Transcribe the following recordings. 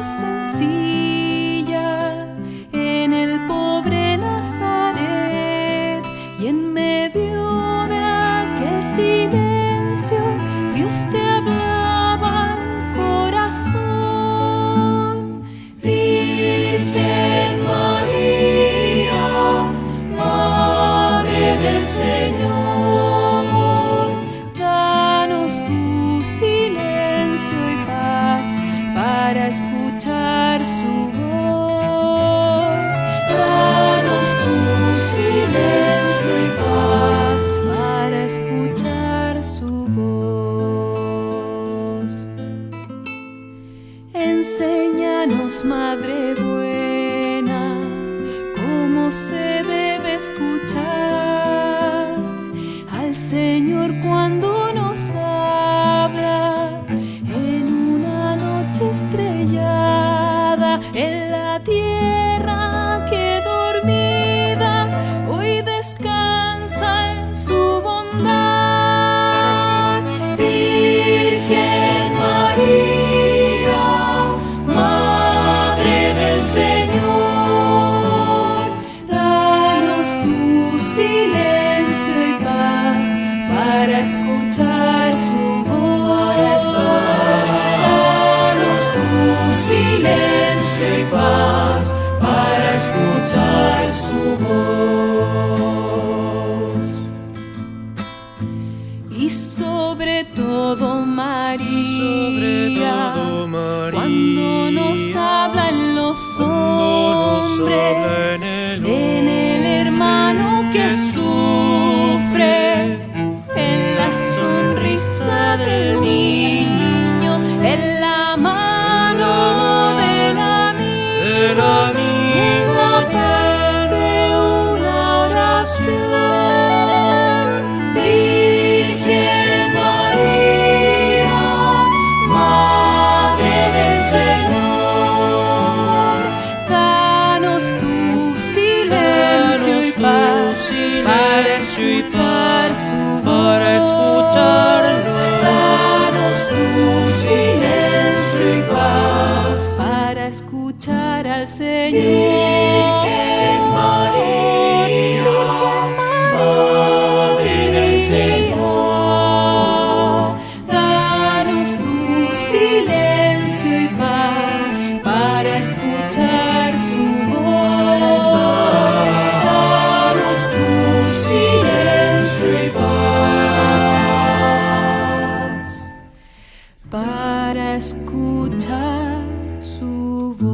sencilla en el pobre Nazaret, y en medio de aquel silencio Dios te hablaba al corazón. Virgen María, Madre del Señor, danos tu silencio y paz para escuchar su voz. Danos tu silencio y paz para escuchar su voz. Enséñanos, Madre buena, cómo se debe escuchar al Señor cuando nos habla en una noche estrellada, en la tierra que dormida hoy descansa en su bondad. Virgen María, Madre del Señor, danos tu silencio y paz para escuchar su voz. Danos tu silencio y paz para escuchar su voz. Y sobre todo María, cuando nos hablan los hombres, en el hermano que sufre, en la sonrisa del niño, en la mano del amigo, en la paz de una oración. Virgen María, Madre del Señor, danos tu silencio y paz para escuchar su voz. Danos tu silencio y paz para escuchar al Señor. Virgen María, Madre del Señor, danos tu silencio y paz para escuchar su voz. Danos tu silencio y paz para escuchar su voz.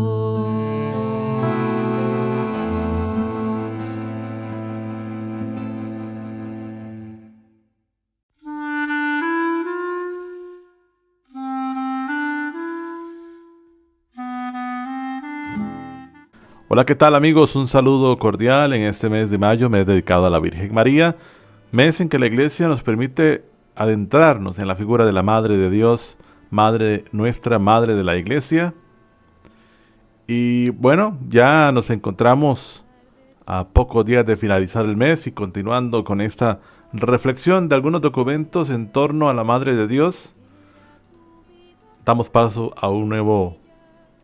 Hola, ¿qué tal amigos? Un saludo cordial en este mes de mayo, mes dedicado a la Virgen María, mes en que la Iglesia nos permite adentrarnos en la figura de la Madre de Dios, Madre nuestra, Madre de la Iglesia. Y bueno, ya nos encontramos a pocos días de finalizar el mes y continuando con esta reflexión de algunos documentos en torno a la Madre de Dios, damos paso a un nuevo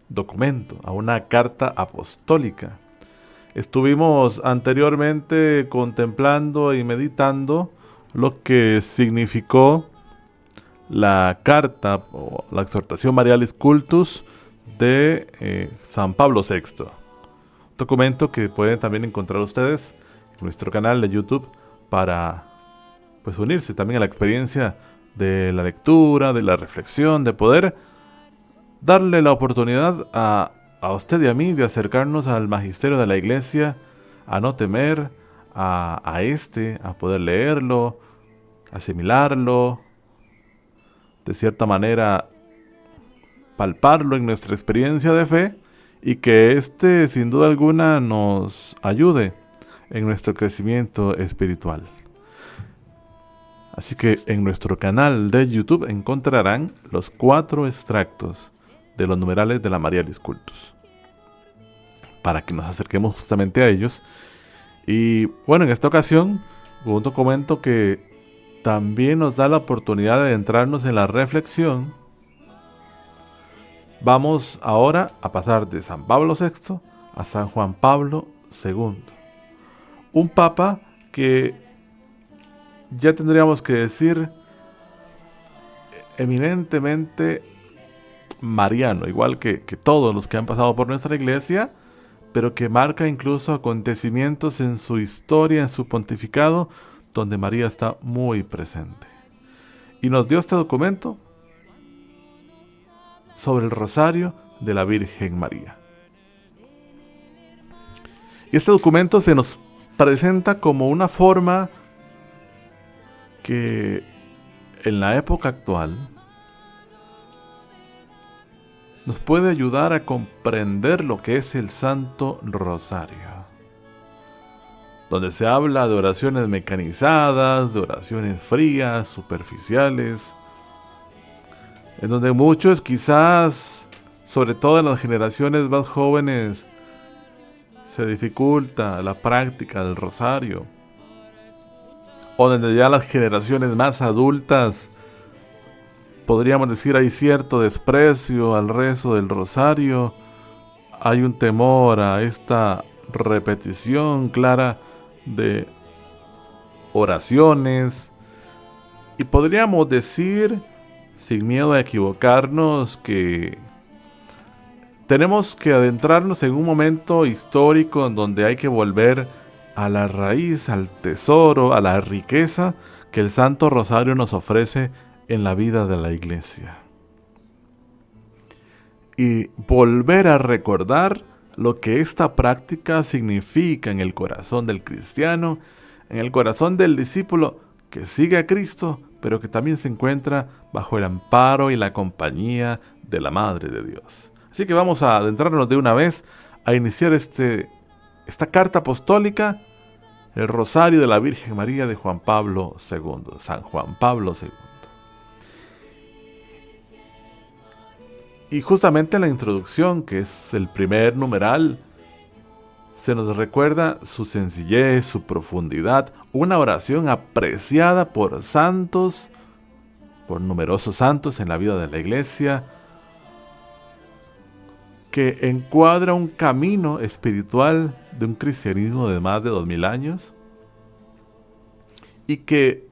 documento, a una carta apostólica. Estuvimos anteriormente contemplando y meditando lo que significó la carta o la exhortación Marialis Cultus de San Pablo VI. Documento que pueden también encontrar ustedes en nuestro canal de YouTube para pues unirse también a la experiencia de la lectura, de la reflexión, de poder darle la oportunidad a usted y a mí de acercarnos al magisterio de la Iglesia, a no temer, a poder leerlo, asimilarlo, de cierta manera palparlo en nuestra experiencia de fe y que sin duda alguna nos ayude en nuestro crecimiento espiritual. Así que en nuestro canal de YouTube encontrarán los 4 extractos de los numerales de la Marialis Cultus, para que nos acerquemos justamente a ellos. Y bueno, en esta ocasión, un documento que también nos da la oportunidad de adentrarnos en la reflexión Vamos ahora a pasar de San Pablo VI a San Juan Pablo II. Un papa que ya tendríamos que decir eminentemente mariano, igual que todos los que han pasado por nuestra iglesia, pero que marca incluso acontecimientos en su historia, en su pontificado, donde María está muy presente. Y nos dio este documento sobre el rosario de la Virgen María. Y este documento se nos presenta como una forma que en la época actual nos puede ayudar a comprender lo que es el Santo Rosario, donde se habla de oraciones mecanizadas, de oraciones frías, superficiales, en donde muchos quizás, sobre todo en las generaciones más jóvenes, se dificulta la práctica del rosario, o donde ya las generaciones más adultas, podríamos decir, hay cierto desprecio al rezo del rosario, hay un temor a esta repetición clara de oraciones, y podríamos decir, sin miedo a equivocarnos, que tenemos que adentrarnos en un momento histórico en donde hay que volver a la raíz, al tesoro, a la riqueza que el Santo Rosario nos ofrece en la vida de la Iglesia. Y volver a recordar lo que esta práctica significa en el corazón del cristiano, en el corazón del discípulo que sigue a Cristo, pero que también se encuentra bajo el amparo y la compañía de la Madre de Dios. Así que vamos a adentrarnos de una vez a iniciar esta carta apostólica, el Rosario de la Virgen María de Juan Pablo II, San Juan Pablo II. Y justamente en la introducción, que es el primer numeral, se nos recuerda su sencillez, su profundidad, una oración apreciada por santos, por numerosos santos en la vida de la Iglesia, que encuadra un camino espiritual de un cristianismo de más de 2000 años, y que,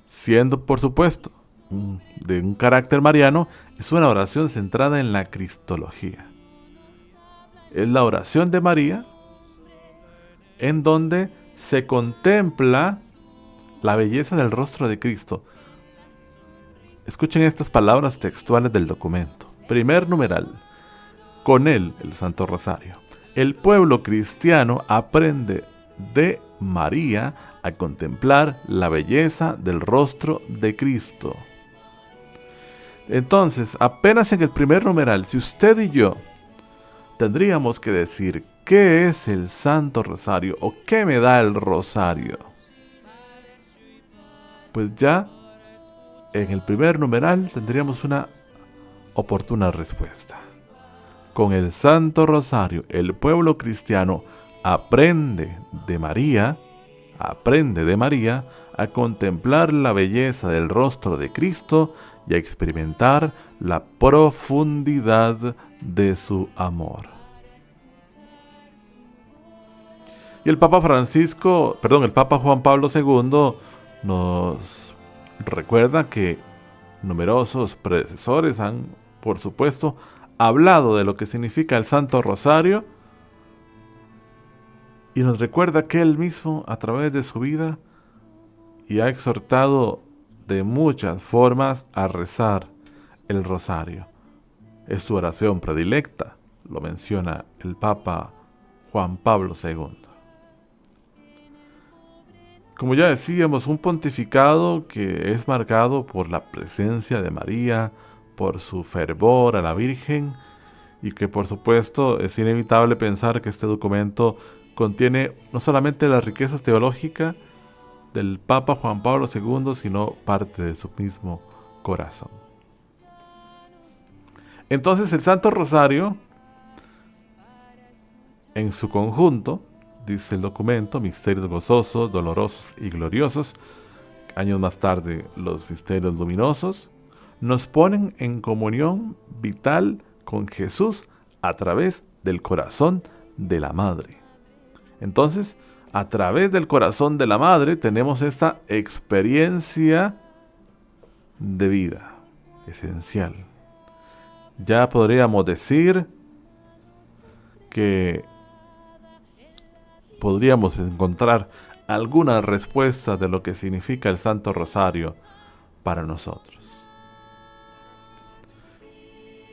siendo por supuesto de un carácter mariano, es una oración centrada en la cristología. Es la oración de María en donde se contempla la belleza del rostro de Cristo. Escuchen estas palabras textuales del documento. Primer numeral. Con él, el Santo Rosario, el pueblo cristiano aprende de María a contemplar la belleza del rostro de Cristo. Entonces, apenas en el primer numeral, si usted y yo tendríamos que decir qué es el Santo Rosario o qué me da el Rosario, pues ya en el primer numeral tendríamos una oportuna respuesta. Con el Santo Rosario, el pueblo cristiano aprende de María a contemplar la belleza del rostro de Cristo y a experimentar la profundidad de su amor. Y el Papa Juan Pablo II nos recuerda que numerosos predecesores han, por supuesto, hablado de lo que significa el Santo Rosario, y nos recuerda que él mismo, a través de su vida, y ha exhortado de muchas formas a rezar el rosario. Es su oración predilecta, lo menciona el Papa Juan Pablo II. Como ya decíamos, un pontificado que es marcado por la presencia de María, por su fervor a la Virgen, y que por supuesto es inevitable pensar que este documento contiene no solamente la riqueza teológica del Papa Juan Pablo II, sino parte de su mismo corazón. Entonces el Santo Rosario, en su conjunto, dice el documento, misterios gozosos, dolorosos y gloriosos, años más tarde los misterios luminosos, nos ponen en comunión vital con Jesús a través del corazón de la Madre. Entonces, a través del corazón de la Madre tenemos esta experiencia de vida esencial. Ya podríamos decir que podríamos encontrar algunas respuestas de lo que significa el Santo Rosario para nosotros.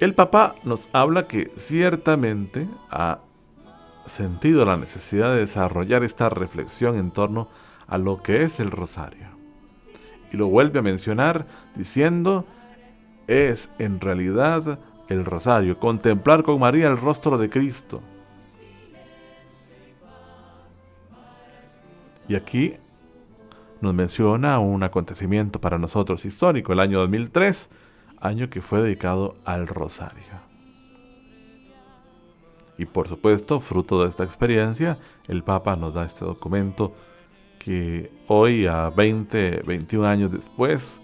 El Papa nos habla que ciertamente ha sentido la necesidad de desarrollar esta reflexión en torno a lo que es el rosario. Y lo vuelve a mencionar diciendo, es en realidad el rosario, contemplar con María el rostro de Cristo. Y aquí nos menciona un acontecimiento para nosotros histórico, el año 2003, año que fue dedicado al rosario. Y por supuesto, fruto de esta experiencia, el Papa nos da este documento que hoy, a 21 años después,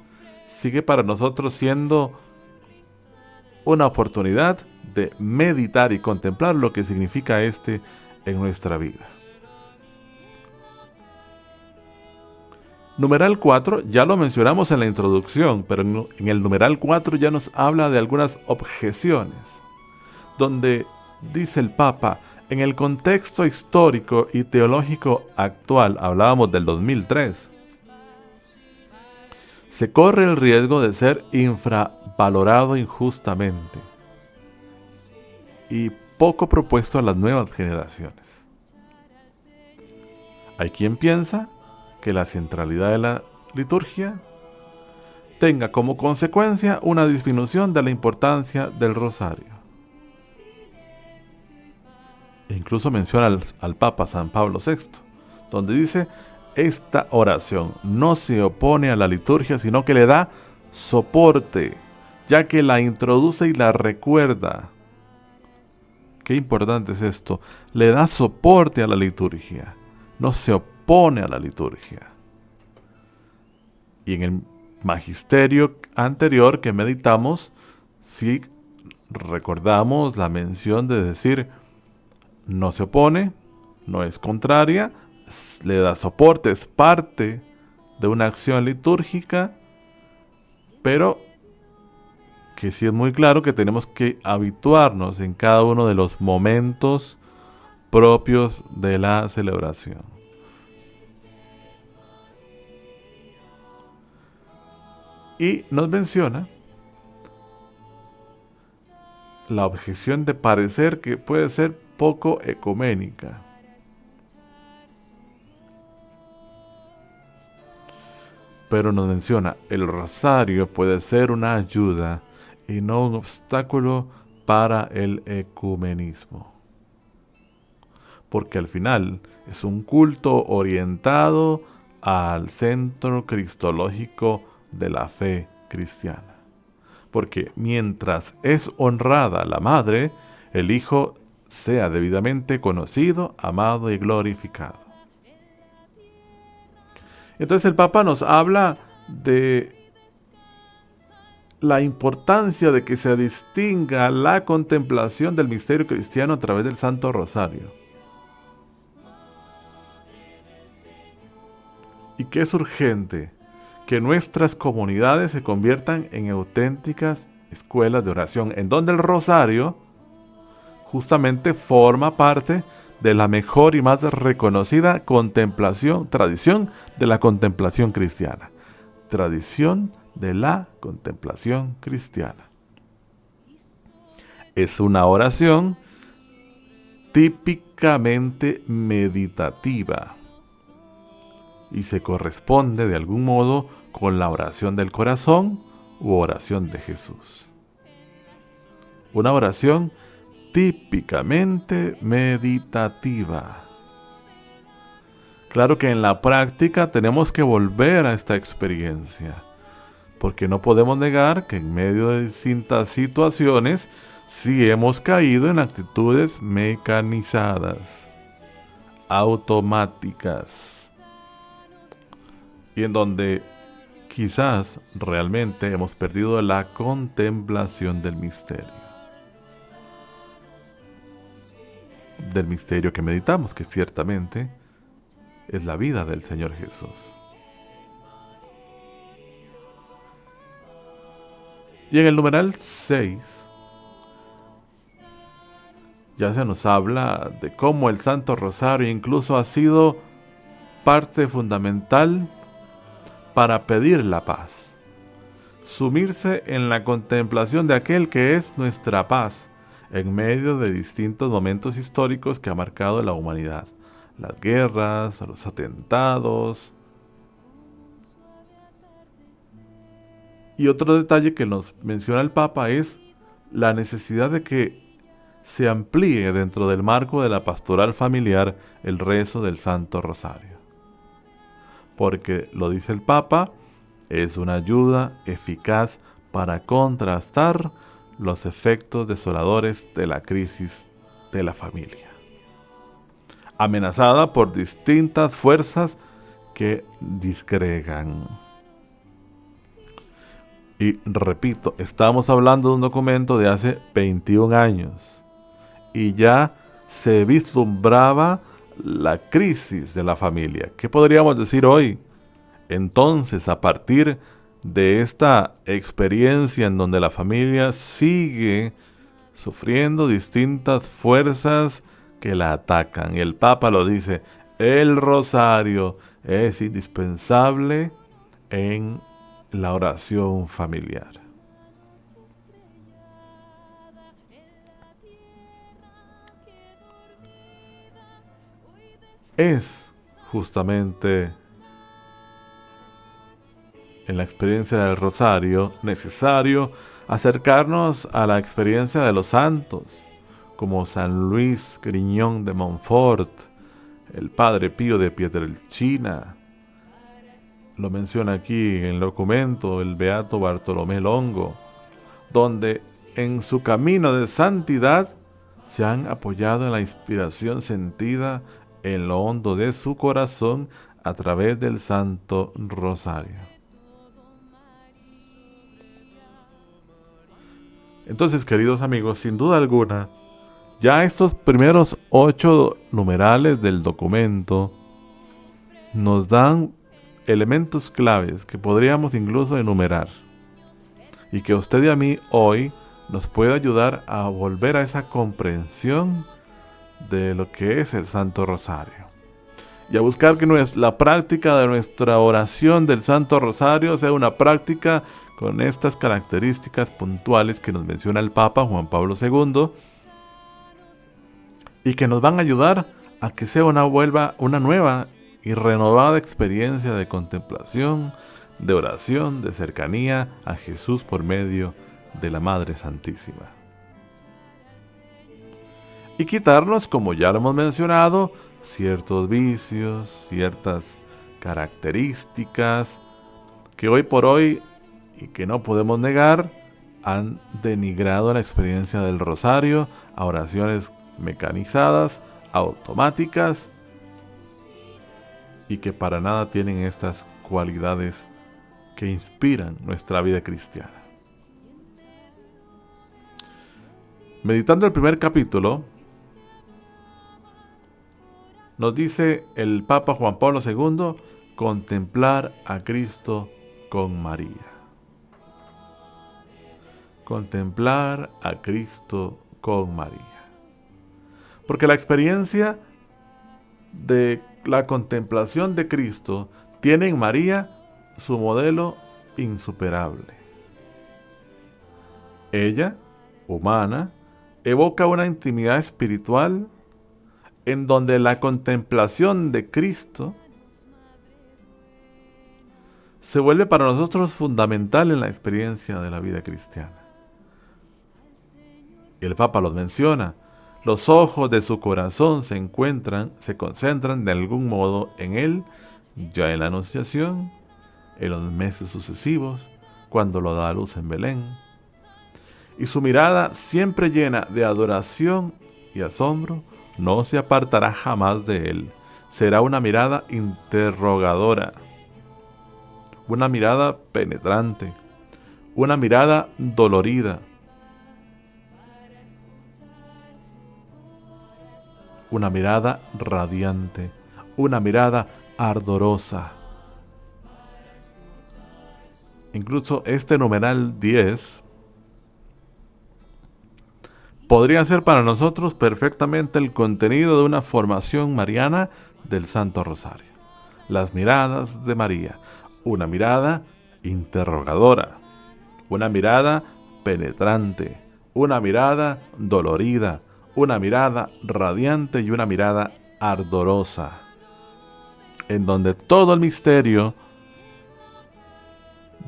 sigue para nosotros siendo una oportunidad de meditar y contemplar lo que significa en nuestra vida. Numeral 4, ya lo mencionamos en la introducción, pero en el numeral 4 ya nos habla de algunas objeciones, donde dice el Papa, en el contexto histórico y teológico actual, hablábamos del 2003, se corre el riesgo de ser infravalorado injustamente y poco propuesto a las nuevas generaciones. Hay quien piensa que la centralidad de la liturgia tenga como consecuencia una disminución de la importancia del rosario. E incluso menciona al Papa San Pablo VI, donde dice, esta oración no se opone a la liturgia, sino que le da soporte, ya que la introduce y la recuerda. Qué importante es esto, le da soporte a la liturgia, no se opone a la liturgia. Y en el magisterio anterior que meditamos, sí recordamos la mención de decir, no se opone, no es contraria, le da soporte, es parte de una acción litúrgica, pero que sí es muy claro que tenemos que habituarnos en cada uno de los momentos propios de la celebración. Y nos menciona la objeción de parecer que puede ser poco ecuménica. Pero nos menciona, el rosario puede ser una ayuda y no un obstáculo para el ecumenismo. Porque al final es un culto orientado al centro cristológico de la fe cristiana. Porque mientras es honrada la Madre, el Hijo sea debidamente conocido, amado y glorificado. Entonces el Papa nos habla de la importancia de que se distinga la contemplación del misterio cristiano a través del Santo Rosario. Y que es urgente que nuestras comunidades se conviertan en auténticas escuelas de oración, en donde el rosario justamente forma parte de la mejor y más reconocida tradición de la contemplación cristiana. Tradición de la contemplación cristiana. Es una oración típicamente meditativa y se corresponde de algún modo con la oración del corazón u oración de Jesús. Una oración típicamente meditativa. Claro que en la práctica tenemos que volver a esta experiencia, porque no podemos negar que en medio de distintas situaciones sí hemos caído en actitudes mecanizadas, automáticas, y en donde quizás realmente hemos perdido la contemplación del misterio. del misterio que meditamos, que ciertamente es la vida del Señor Jesús. Y en el numeral 6 ya se nos habla de cómo el Santo Rosario incluso ha sido parte fundamental para pedir la paz. Sumirse en la contemplación de aquel que es nuestra paz en medio de distintos momentos históricos que ha marcado la humanidad. Las guerras, los atentados. Y otro detalle que nos menciona el Papa es la necesidad de que se amplíe dentro del marco de la pastoral familiar el rezo del Santo Rosario. Porque, lo dice el Papa, es una ayuda eficaz para contrastar los efectos desoladores de la crisis de la familia, amenazada por distintas fuerzas que disgregan. Y repito, estamos hablando de un documento de hace 21 años y ya se vislumbraba la crisis de la familia. ¿Qué podríamos decir hoy? Entonces, a partir de esta experiencia en donde la familia sigue sufriendo distintas fuerzas que la atacan, y el Papa lo dice, el rosario es indispensable en la oración familiar. Es justamente en la experiencia del rosario necesario acercarnos a la experiencia de los santos, como San Luis Griñón de Montfort, el Padre Pío de Pietrelcina. Lo menciona aquí en el documento el Beato Bartolomé Longo, donde en su camino de santidad se han apoyado en la inspiración sentida en lo hondo de su corazón a través del Santo Rosario. Entonces, queridos amigos, sin duda alguna, ya estos primeros 8 numerales del documento nos dan elementos claves que podríamos incluso enumerar y que a usted y a mí hoy nos puede ayudar a volver a esa comprensión de lo que es el Santo Rosario y a buscar que la práctica de nuestra oración del Santo Rosario sea una práctica con estas características puntuales que nos menciona el Papa Juan Pablo II y que nos van a ayudar a que sea una nueva y renovada experiencia de contemplación, de oración, de cercanía a Jesús por medio de la Madre Santísima. Y quitarnos, como ya lo hemos mencionado, ciertos vicios, ciertas características que hoy por hoy, y que no podemos negar, han denigrado la experiencia del rosario a oraciones mecanizadas, automáticas, y que para nada tienen estas cualidades que inspiran nuestra vida cristiana. Meditando el primer capítulo, nos dice el Papa Juan Pablo II, contemplar a Cristo con María. Contemplar a Cristo con María. Porque la experiencia de la contemplación de Cristo tiene en María su modelo insuperable. Ella, humana, evoca una intimidad espiritual en donde la contemplación de Cristo se vuelve para nosotros fundamental en la experiencia de la vida cristiana. Y el Papa los menciona. Los ojos de su corazón se concentran de algún modo en Él, ya en la Anunciación, en los meses sucesivos, cuando lo da a luz en Belén. Y su mirada, siempre llena de adoración y asombro, no se apartará jamás de Él. Será una mirada interrogadora, una mirada penetrante, una mirada dolorida, una mirada radiante, una mirada ardorosa. Incluso este numeral 10 podría ser para nosotros perfectamente el contenido de una formación mariana del Santo Rosario. Las miradas de María, una mirada interrogadora, una mirada penetrante, una mirada dolorida, una mirada radiante y una mirada ardorosa, en donde todo el misterio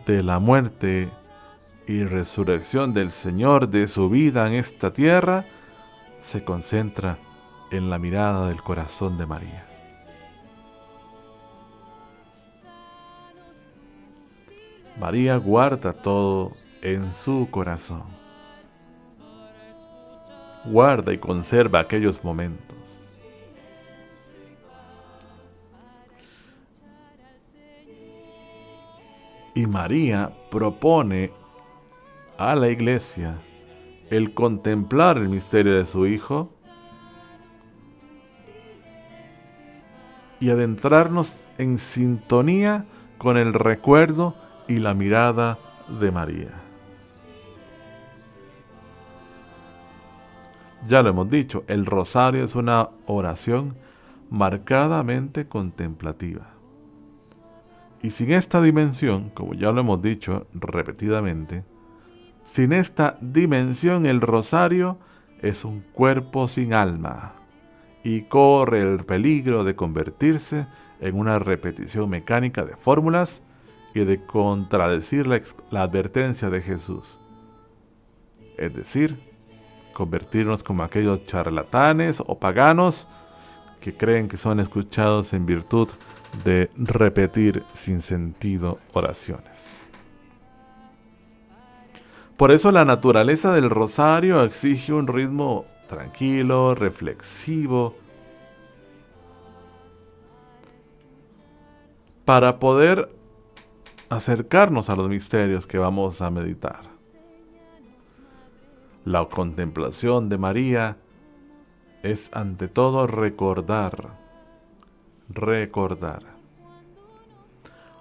de la muerte y resurrección del Señor, de su vida en esta tierra, se concentra en la mirada del corazón de María. María guarda todo en su corazón. Guarda y conserva aquellos momentos. Y María propone a la Iglesia el contemplar el misterio de su Hijo y adentrarnos en sintonía con el recuerdo y la mirada de María. Ya lo hemos dicho, el rosario es una oración marcadamente contemplativa. Y sin esta dimensión, como ya lo hemos dicho repetidamente, sin esta dimensión el rosario es un cuerpo sin alma y corre el peligro de convertirse en una repetición mecánica de fórmulas y de contradecir la advertencia de Jesús. Es decir, convertirnos como aquellos charlatanes o paganos que creen que son escuchados en virtud de repetir sin sentido oraciones. Por eso la naturaleza del rosario exige un ritmo tranquilo, reflexivo, para poder acercarnos a los misterios que vamos a meditar. La contemplación de María es ante todo recordar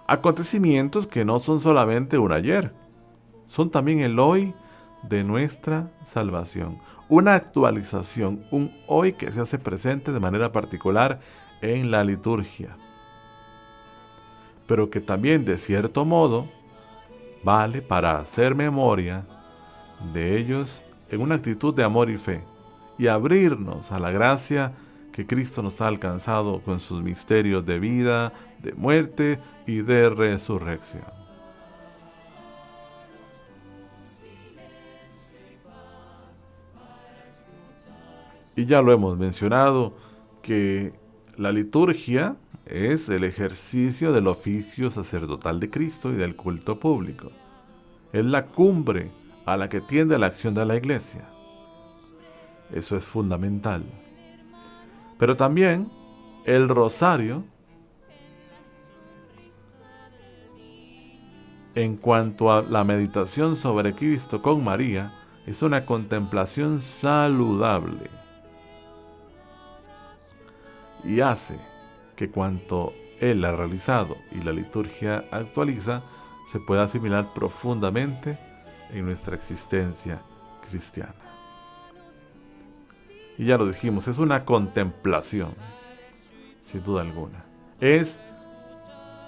acontecimientos que no son solamente un ayer, son también el hoy de nuestra salvación, una actualización, un hoy que se hace presente de manera particular en la liturgia, pero que también de cierto modo vale para hacer memoria de ellos en una actitud de amor y fe y abrirnos a la gracia que Cristo nos ha alcanzado con sus misterios de vida, de muerte y de resurrección. Y ya lo hemos mencionado, que la liturgia es el ejercicio del oficio sacerdotal de Cristo y del culto público. Es la cumbre a la que tiende la acción de la Iglesia. Eso es fundamental. Pero también el rosario, en cuanto a la meditación sobre Cristo con María, es una contemplación saludable. Y hace que cuanto Él ha realizado y la liturgia actualiza, se pueda asimilar profundamente en nuestra existencia cristiana. Y ya lo dijimos, es una contemplación, sin duda alguna. Es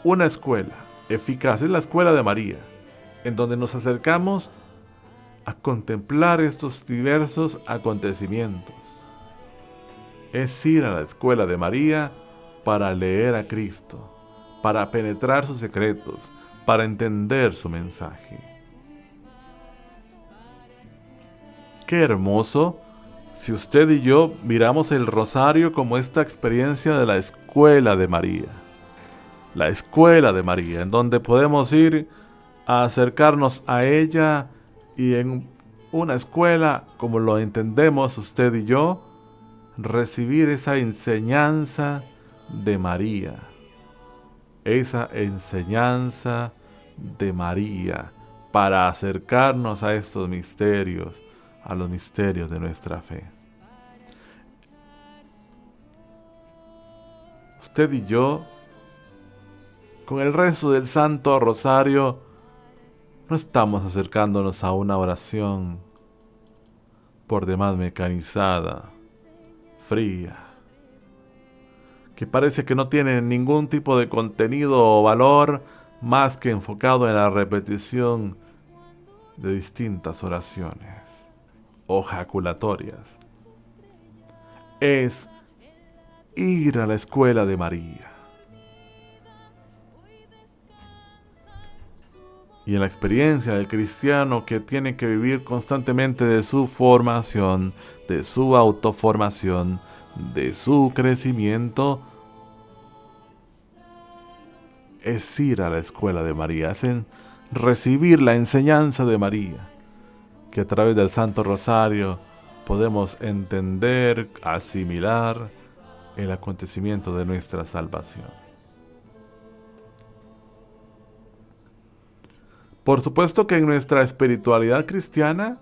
una escuela eficaz, es la escuela de María, en donde nos acercamos a contemplar estos diversos acontecimientos. Es ir a la escuela de María para leer a Cristo, para penetrar sus secretos, para entender su mensaje. Qué hermoso si usted y yo miramos el rosario como esta experiencia de la escuela de María. La escuela de María, en donde podemos ir a acercarnos a ella y en una escuela, como lo entendemos usted y yo, recibir esa enseñanza de María. Esa enseñanza de María para acercarnos a estos misterios, a los misterios de nuestra fe. usted y yo, con el rezo del Santo Rosario, no estamos acercándonos a una oración por demás mecanizada, fría, que parece que no tiene ningún tipo de contenido o valor más que enfocado en la repetición de distintas oraciones o jaculatorias. Es ir a la escuela de María. Y en la experiencia del cristiano que tiene que vivir constantemente de su formación, de su autoformación, de su crecimiento, es ir a la escuela de María, es recibir la enseñanza de María, que a través del Santo Rosario podemos entender, asimilar el acontecimiento de nuestra salvación. Por supuesto que en nuestra espiritualidad cristiana,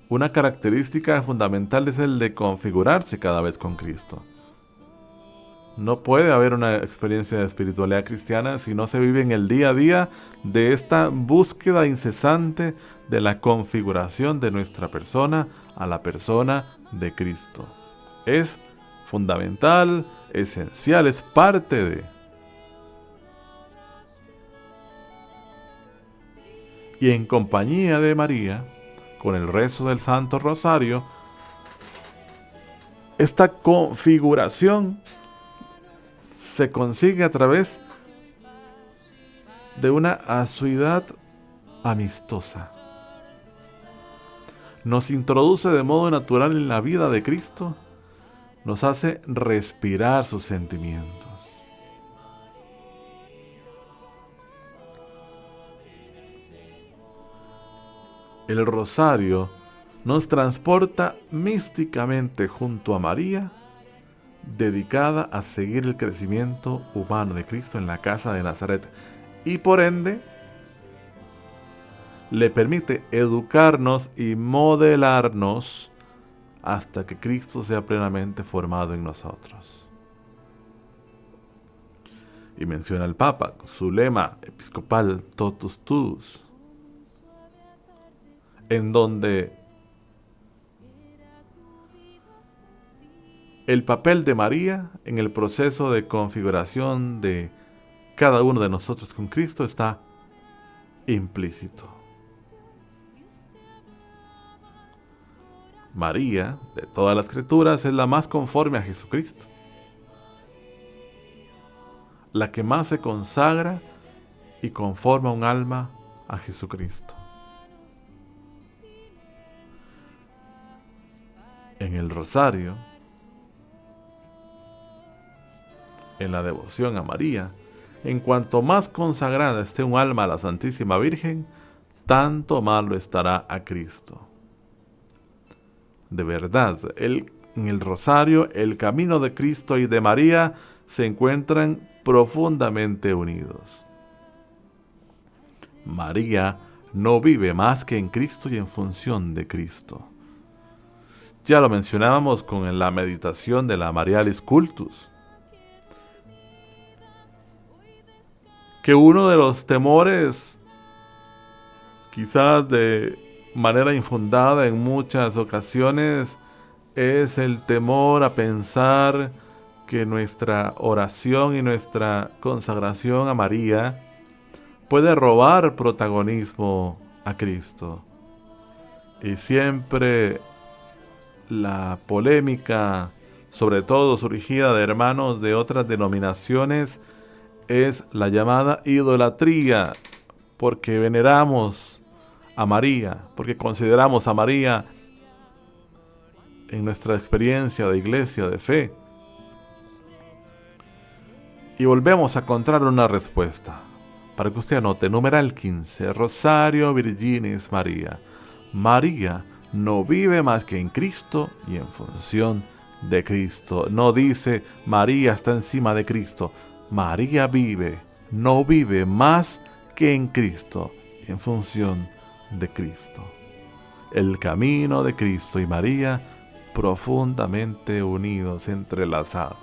una característica fundamental es el de configurarse cada vez con Cristo. No puede haber una experiencia de espiritualidad cristiana si no se vive en el día a día de esta búsqueda incesante de la configuración de nuestra persona a la persona de Cristo. Es fundamental, esencial, es parte de... Y en compañía de María, con el rezo del Santo Rosario, esta configuración se consigue a través de una asiduidad amistosa. Nos introduce de modo natural en la vida de Cristo, nos hace respirar sus sentimientos. El rosario nos transporta místicamente junto a María, dedicada a seguir el crecimiento humano de Cristo en la casa de Nazaret, y por ende le permite educarnos y modelarnos hasta que Cristo sea plenamente formado en nosotros. Y menciona el Papa su lema episcopal Totus Tuus, en donde el papel de María en el proceso de configuración de cada uno de nosotros con Cristo está implícito. María, de todas las criaturas, es la más conforme a Jesucristo, la que más se consagra y conforma un alma a Jesucristo. En el rosario, en la devoción a María, en cuanto más consagrada esté un alma a la Santísima Virgen, tanto más lo estará a Cristo. De verdad, en el rosario, el camino de Cristo y de María se encuentran profundamente unidos. María no vive más que en Cristo y en función de Cristo. Ya lo mencionábamos con la meditación de la Marialis Cultus, que uno de los temores, quizás de manera infundada en muchas ocasiones, es el temor a pensar que nuestra oración y nuestra consagración a María puede robar protagonismo a Cristo. Y siempre la polémica, sobre todo surgida de hermanos de otras denominaciones, es la llamada idolatría, porque veneramos a María, porque consideramos a María en nuestra experiencia de iglesia, de fe. Y volvemos a encontrar una respuesta, para que usted anote, numeral 15, Rosario Virginis María. María no vive más que en Cristo y en función de Cristo. No dice María está encima de Cristo. María vive, no vive más que en Cristo y en función de Cristo. El camino de Cristo y María profundamente unidos, entrelazados.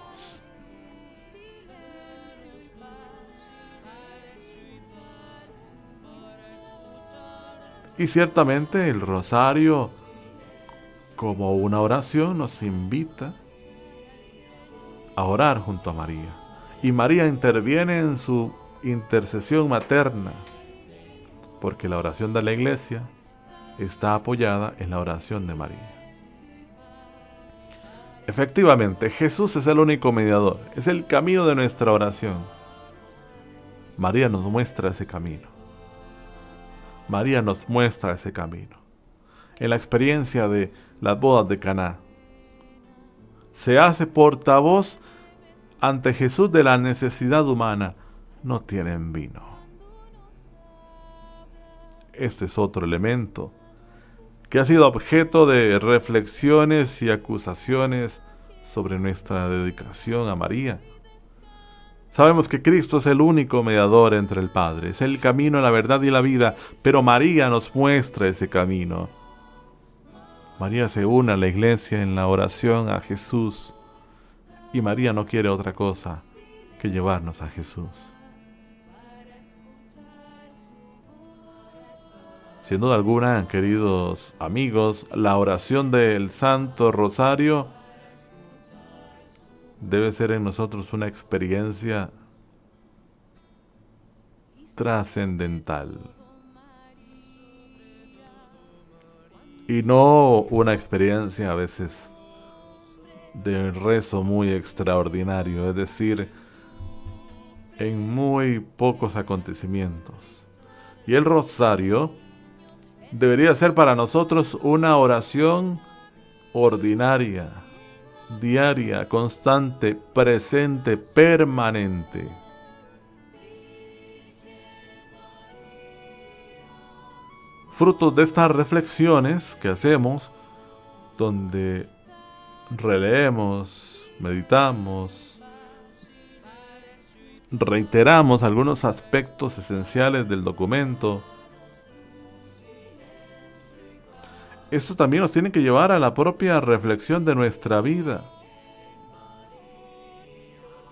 Y ciertamente el rosario, como una oración, nos invita a orar junto a María. Y María interviene en su intercesión materna, porque la oración de la Iglesia está apoyada en la oración de María. Efectivamente, Jesús es el único mediador, es el camino de nuestra oración. María nos muestra ese camino. María nos muestra ese camino. En la experiencia de las bodas de Caná, se hace portavoz ante Jesús de la necesidad humana. No tienen vino. Este es otro elemento que ha sido objeto de reflexiones y acusaciones sobre nuestra dedicación a María. Sabemos que Cristo es el único mediador entre el Padre, es el camino, la verdad y la vida, pero María nos muestra ese camino. María se une a la Iglesia en la oración a Jesús, y María no quiere otra cosa que llevarnos a Jesús. Sin duda alguna, queridos amigos, la oración del Santo Rosario debe ser en nosotros una experiencia trascendental y no una experiencia a veces de rezo muy extraordinario, es decir, en muy pocos acontecimientos. Y el rosario debería ser para nosotros una oración ordinaria, diaria, constante, presente, permanente. Fruto de estas reflexiones que hacemos, donde releemos, meditamos, reiteramos algunos aspectos esenciales del documento. Esto también nos tiene que llevar a la propia reflexión de nuestra vida.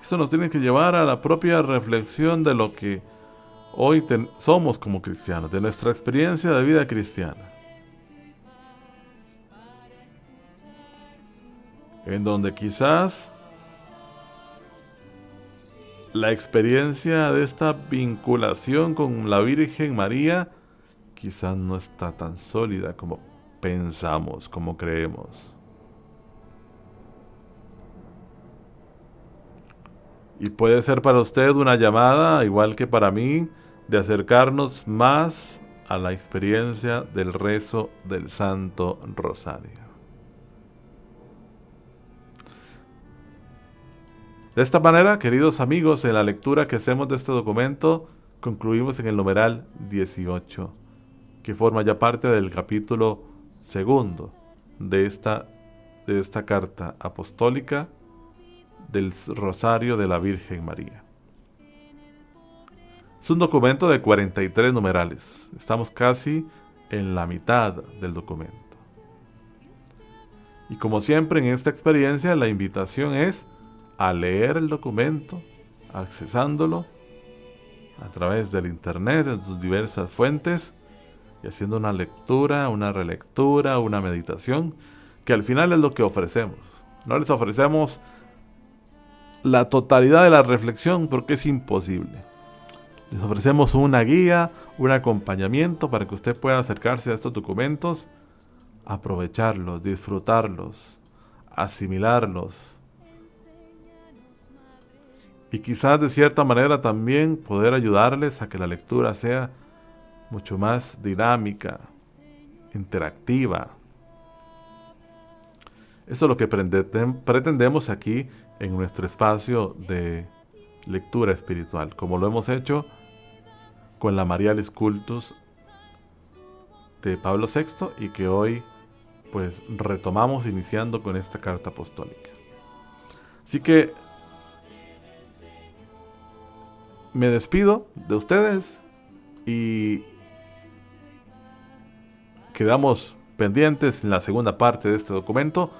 Esto nos tiene que llevar a la propia reflexión de lo que hoy somos como cristianos, de nuestra experiencia de vida cristiana. En donde quizás la experiencia de esta vinculación con la Virgen María quizás no está tan sólida como pensamos, como creemos. Y puede ser para usted una llamada, igual que para mí, de acercarnos más a la experiencia del rezo del Santo Rosario. De esta manera, queridos amigos, en la lectura que hacemos de este documento, concluimos en el numeral 18, que forma ya parte del capítulo segundo de esta carta apostólica del Rosario de la Virgen María. Es un documento de 43 numerales. Estamos casi en la mitad del documento. Y como siempre en esta experiencia, la invitación es a leer el documento, accesándolo a través del internet, en sus diversas fuentes, y haciendo una lectura, una relectura, una meditación, que al final es lo que ofrecemos. No les ofrecemos la totalidad de la reflexión porque es imposible. Les ofrecemos una guía, un acompañamiento para que usted pueda acercarse a estos documentos, aprovecharlos, disfrutarlos, asimilarlos. Y quizás de cierta manera también poder ayudarles a que la lectura sea mucho más dinámica, interactiva. Eso es lo que pretendemos aquí en nuestro espacio de lectura espiritual, como lo hemos hecho con la Marialis Cultus de Pablo VI y que hoy pues retomamos iniciando con esta carta apostólica. Así que me despido de ustedes y quedamos pendientes en la segunda parte de este documento.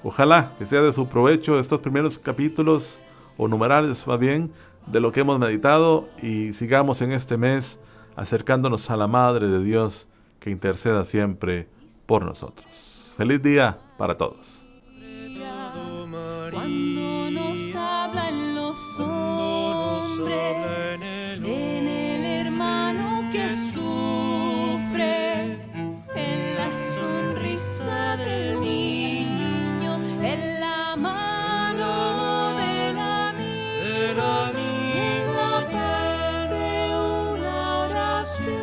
Ojalá que sea de su provecho estos primeros capítulos o numerales más bien de lo que hemos meditado y sigamos en este mes acercándonos a la Madre de Dios que interceda siempre por nosotros. Feliz día para todos. Cuando nos habla en los hombres, en el hermano que sufre, en la sonrisa del niño, en la mano del amigo, en la paz de una oración.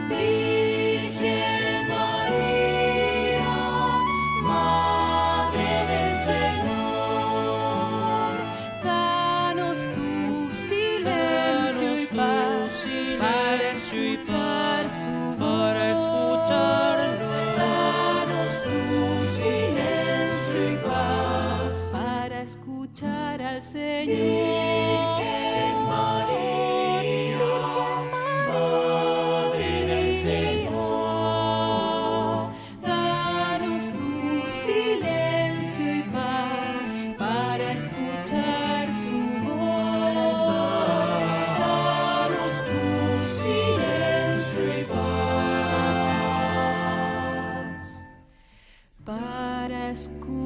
Virgen María, Madre del Señor, danos tu silencio y paz para escuchar su voz. Danos tu silencio y paz para escuchar al Señor. Virgen María, Madre del Señor, danos tu silencio y paz para escuchar su voz. Danos tu silencio y paz para escuchar